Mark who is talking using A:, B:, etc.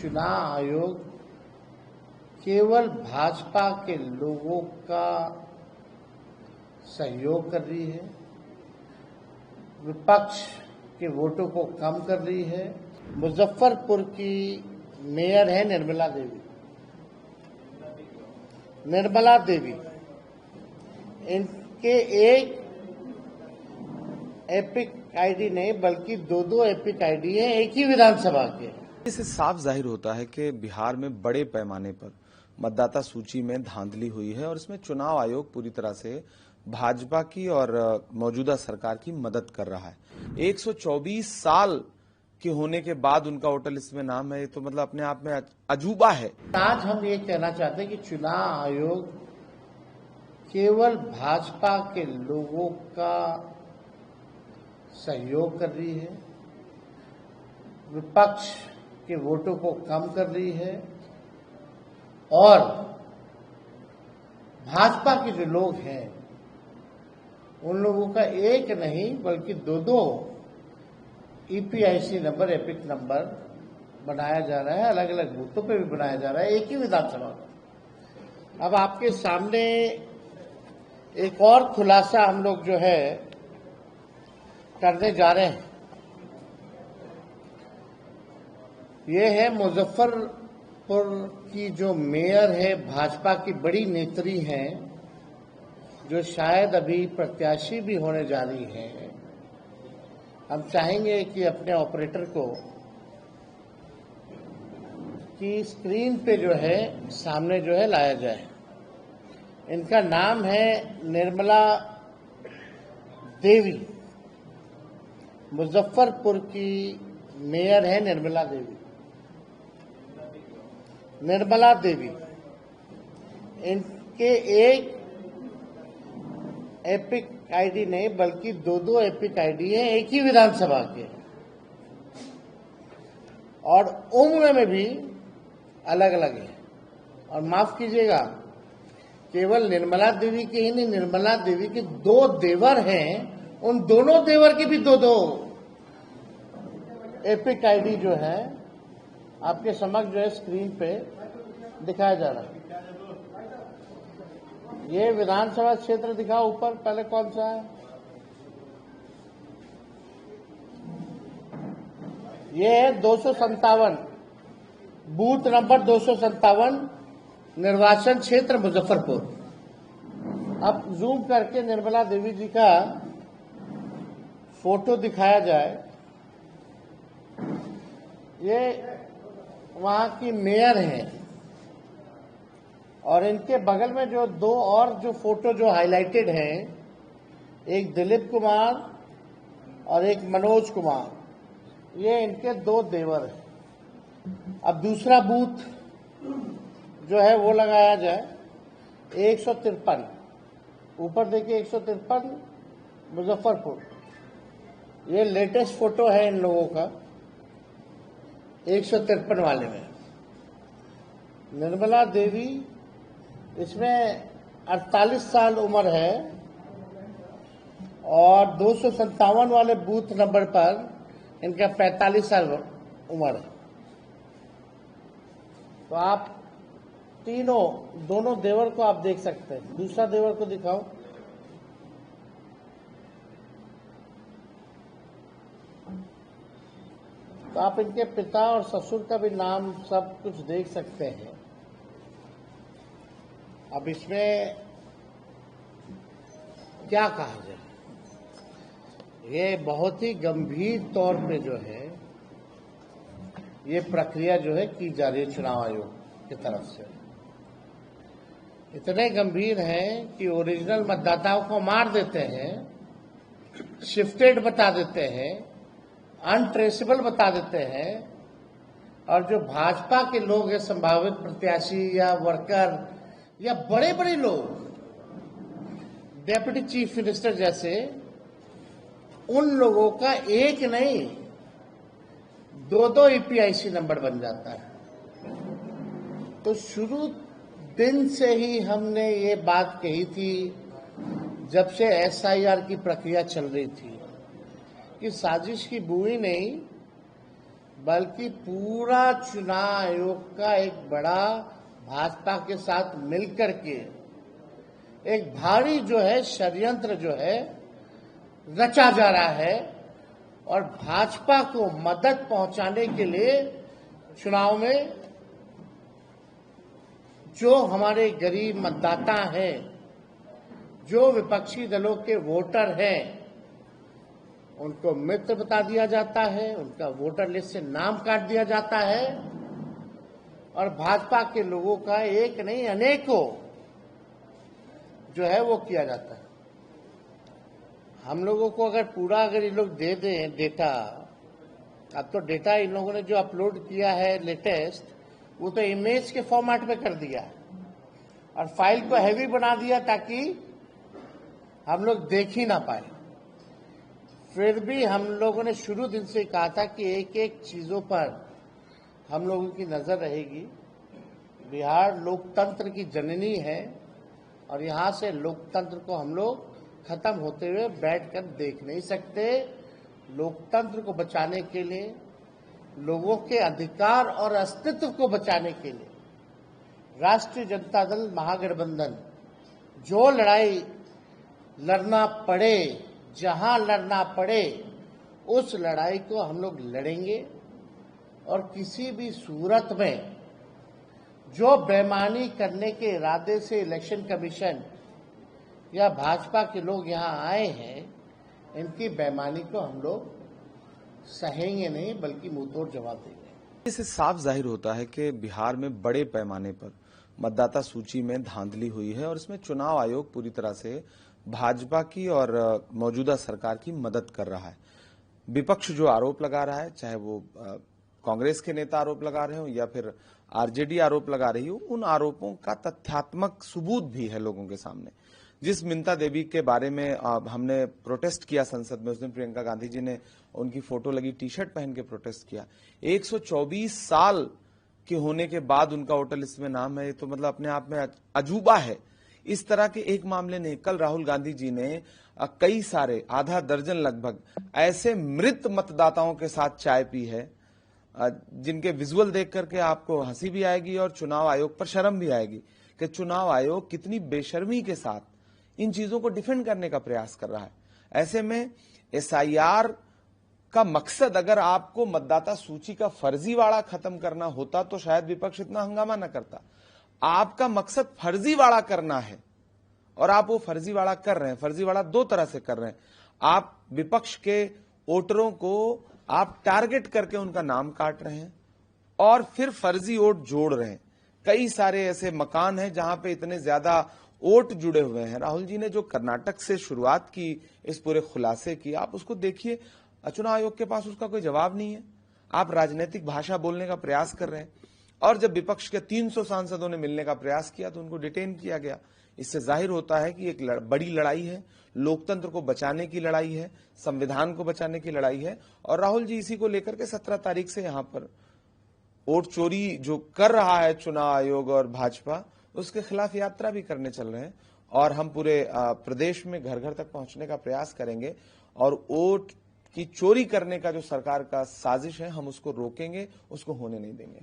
A: चुनाव आयोग केवल भाजपा के लोगों का सहयोग कर रही है, विपक्ष के वोटों को कम कर रही है। मुजफ्फरपुर की मेयर है निर्मला देवी। इनके एक एपिक आईडी नहीं बल्कि दो एपिक आईडी है एक ही विधानसभा के।
B: इससे साफ जाहिर होता है कि बिहार में बड़े पैमाने पर मतदाता सूची में धांधली हुई है और इसमें चुनाव आयोग पूरी तरह से भाजपा की और मौजूदा सरकार की मदद कर रहा है। 124 साल के होने के बाद उनका वोटर लिस्ट में नाम है, तो मतलब अपने आप में अजूबा है।
A: आज हम ये कहना चाहते हैं कि चुनाव आयोग केवल भाजपा के लोगों का सहयोग कर रही है, विपक्ष के वोटों को कम कर रही है और भाजपा के जो लोग हैं उन लोगों का एक नहीं बल्कि दो ईपीआईसी नंबर, एपिक नंबर बनाया जा रहा है। अलग अलग बूथों पे भी बनाया जा रहा है एक ही विधानसभा में। अब आपके सामने एक और खुलासा हम लोग जो है करने जा रहे हैं। ये है मुजफ्फरपुर की जो मेयर है, भाजपा की बड़ी नेत्री हैं, जो शायद अभी प्रत्याशी भी होने जा रही हैं। हम चाहेंगे कि अपने ऑपरेटर को कि स्क्रीन पे जो है सामने जो है लाया जाए। इनका नाम है निर्मला देवी। मुजफ्फरपुर की मेयर है निर्मला देवी। इनके एक एपिक आईडी नहीं बल्कि दो एपिक आईडी है एक ही विधानसभा के और उम्र में भी अलग अलग है। और माफ कीजिएगा, केवल निर्मला देवी के ही नहीं, निर्मला देवी के दो देवर हैं, उन दोनों देवर के भी दो एपिक आईडी जो है आपके समक्ष जो है स्क्रीन पे दिखाया जा रहा है। ये विधानसभा क्षेत्र दिखाओ ऊपर, पहले कौन सा है? ये है 257, बूथ नंबर 257, निर्वाचन क्षेत्र मुजफ्फरपुर। अब जूम करके निर्मला देवी जी का फोटो दिखाया जाए। ये वहां की मेयर हैं और इनके बगल में जो दो और जो फोटो जो हाईलाइटेड हैं, एक दिलीप कुमार और एक मनोज कुमार, ये इनके दो देवर हैं। अब दूसरा बूथ जो है वो लगाया जाए 153, ऊपर देखिए 153 मुजफ्फरपुर। ये लेटेस्ट फोटो है इन लोगों का 153 वाले में। निर्मला देवी, इसमें 48 साल उम्र है और 257 वाले बूथ नंबर पर इनका 45 साल उम्र है। तो आप दोनों देवर को आप देख सकते हैं। दूसरा देवर को दिखाओ। तो आप इनके पिता और ससुर का भी नाम सब कुछ देख सकते हैं। अब इसमें क्या कहा जाए, ये बहुत ही गंभीर तौर पे जो है ये प्रक्रिया जो है की जा रही है चुनाव आयोग की तरफ से। इतने गंभीर है कि ओरिजिनल मतदाताओं को मार देते हैं, शिफ्टेड बता देते हैं, अनट्रेसेबल बता देते हैं और जो भाजपा के लोग हैं, संभावित प्रत्याशी या वर्कर या बड़े बड़े लोग, डेप्यूटी चीफ मिनिस्टर जैसे, उन लोगों का एक नहीं दो ईपीआईसी नंबर बन जाता है। तो शुरू दिन से ही हमने ये बात कही थी, जब से एसआईआर की प्रक्रिया चल रही थी, कि साजिश की बुई नहीं बल्कि पूरा चुनाव आयोग का एक बड़ा भाजपा के साथ मिलकर के एक भारी जो है षड्यंत्र जो है रचा जा रहा है और भाजपा को मदद पहुंचाने के लिए चुनाव में जो हमारे गरीब मतदाता हैं, जो विपक्षी दलों के वोटर हैं, उनको मित्र बता दिया जाता है, उनका वोटर लिस्ट से नाम काट दिया जाता है और भाजपा के लोगों का एक नहीं अनेकों जो है वो किया जाता है। हम लोगों को अगर ये लोग दे दें डेटा, अब तो डेटा इन लोगों ने जो अपलोड किया है लेटेस्ट, वो तो इमेज के फॉर्मेट में कर दिया और फाइल को हैवी बना दिया ताकि हम लोग देख ही ना पाए। फिर भी हम लोगों ने शुरू दिन से कहा था कि एक एक चीजों पर हम लोगों की नजर रहेगी। बिहार लोकतंत्र की जननी है और यहां से लोकतंत्र को हम लोग खत्म होते हुए बैठकर देख नहीं सकते। लोकतंत्र को बचाने के लिए, लोगों के अधिकार और अस्तित्व को बचाने के लिए राष्ट्रीय जनता दल महागठबंधन जो लड़ाई लड़ना पड़े, जहां लड़ना पड़े, उस लड़ाई को हम लोग लड़ेंगे और किसी भी सूरत में जो बेईमानी करने के इरादे से इलेक्शन कमीशन या भाजपा के लोग यहां आए हैं, इनकी बेईमानी को हम लोग सहेंगे नहीं बल्कि मुंहतोड़ जवाब देंगे।
B: इससे साफ जाहिर होता है कि बिहार में बड़े पैमाने पर मतदाता सूची में धांधली हुई है और इसमें चुनाव आयोग पूरी तरह से भाजपा की और मौजूदा सरकार की मदद कर रहा है। विपक्ष जो आरोप लगा रहा है, चाहे वो कांग्रेस के नेता आरोप लगा रहे हो या फिर आरजेडी आरोप लगा रही हो, उन आरोपों का तथ्यात्मक सबूत भी है लोगों के सामने। जिस मिंता देवी के बारे में हमने प्रोटेस्ट किया संसद में, उस दिन प्रियंका गांधी जी ने उनकी फोटो लगी टी शर्ट पहन के प्रोटेस्ट किया। 124 साल के होने के बाद उनका वोटर लिस्ट में नाम है, तो मतलब अपने आप में अजूबा है। इस तरह के एक मामले नहीं, कल राहुल गांधी जी ने कई सारे, आधा दर्जन लगभग ऐसे मृत मतदाताओं के साथ चाय पी है जिनके विजुअल देख करके आपको हंसी भी आएगी और चुनाव आयोग पर शर्म भी आएगी कि चुनाव आयोग कितनी बेशर्मी के साथ इन चीजों को डिफेंड करने का प्रयास कर रहा है। ऐसे में एसआईआर का मकसद अगर आपको मतदाता सूची का फर्जीवाड़ा खत्म करना होता तो शायद विपक्ष इतना हंगामा न करता। आपका मकसद फर्जीवाड़ा करना है और आप वो फर्जीवाड़ा कर रहे हैं। फर्जीवाड़ा दो तरह से कर रहे हैं। आप विपक्ष के वोटरों को आप टारगेट करके उनका नाम काट रहे हैं और फिर फर्जी वोट जोड़ रहे हैं। कई सारे ऐसे मकान हैं जहां पे इतने ज्यादा वोट जुड़े हुए हैं। राहुल जी ने जो कर्नाटक से शुरुआत की, इस पूरे खुलासे की, आप उसको देखिए। चुनाव आयोग के पास उसका कोई जवाब नहीं है। आप राजनीतिक भाषा बोलने का प्रयास कर रहे हैं और जब विपक्ष के 300 सांसदों ने मिलने का प्रयास किया तो उनको डिटेन किया गया। इससे जाहिर होता है कि एक बड़ी लड़ाई है, लोकतंत्र को बचाने की लड़ाई है, संविधान को बचाने की लड़ाई है और राहुल जी इसी को लेकर के 17 तारीख से यहां पर वोट चोरी जो कर रहा है चुनाव आयोग और भाजपा, उसके खिलाफ यात्रा भी करने चल रहे हैं और हम पूरे प्रदेश में घर घर तक पहुंचने का प्रयास करेंगे और वोट की चोरी करने का जो सरकार का साजिश है, हम उसको रोकेंगे, उसको होने नहीं देंगे।